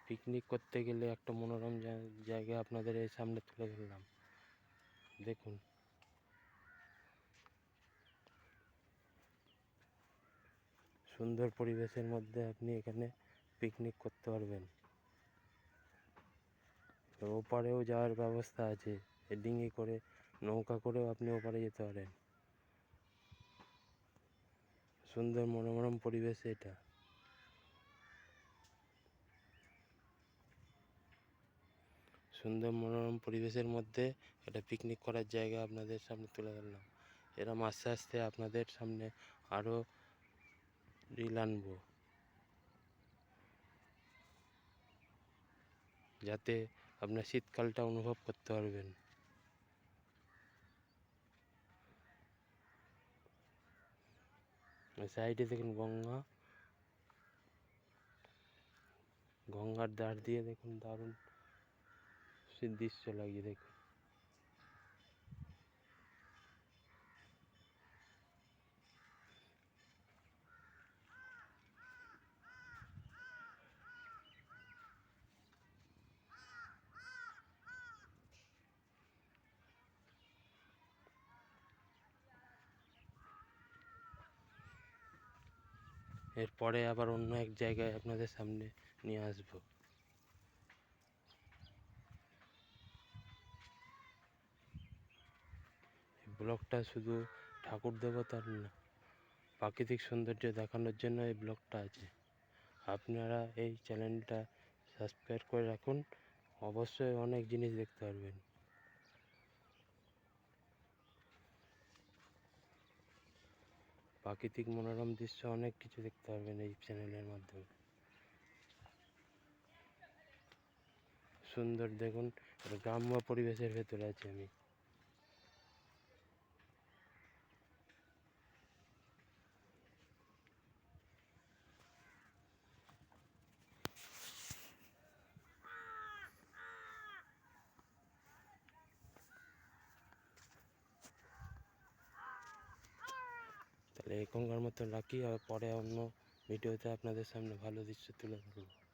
Picnic করতে গেলে একটা মনোরম জায়গা আপনাদের এই সামনে তুলে ধরলাম। দেখুন, সুন্দর পরিবেশের মধ্যে আপনি এখানে পিকনিক করতে পারবেন। ওপারেও যাওয়ার ব্যবস্থা আছে, ডিঙি করে, নৌকা করেও আপনি ওপারে যেতে পারেন। সুন্দর মনোরম পরিবেশ এটা। সুন্দর মনোরম পরিবেশের মধ্যে একটা পিকনিক করার জায়গা আপনাদের সামনে তুলে ধরলাম। এরম আস্তে আস্তে আপনাদের সামনে আরও রিল আনবো, যাতে আপনার শীতকালটা অনুভব করতে পারবেন। সাইডে দেখুন গঙ্গার ধার দিয়ে দেখুন দারুণ দৃশ্য লাগিয়ে দেখুন। এরপরে আবার অন্য এক জায়গায় আপনাদের সামনে নিয়ে আসবো। ব্লগটা শুধু ঠাকুর দেবতার না, প্রাকৃতিক সৌন্দর্য দেখানোর জন্য এই ব্লগটা আছে। আপনারা এই চ্যানেলটা সাবস্ক্রাইব করে রাখুন, অবশ্যই অনেক জিনিস দেখতে পারবেন। প্রাকৃতিক মনোরম দৃশ্য অনেক কিছু দেখতে পারবেন এই চ্যানেলের মাধ্যমে। সুন্দর দেখুন, গ্রাম্য পরিবেশের ভেতরে আছি আমি। তাহলে এখনকার মতো রাখি, আর পরে অন্য ভিডিওতে আপনাদের সামনে ভালো দৃশ্য তুলে ধরবো।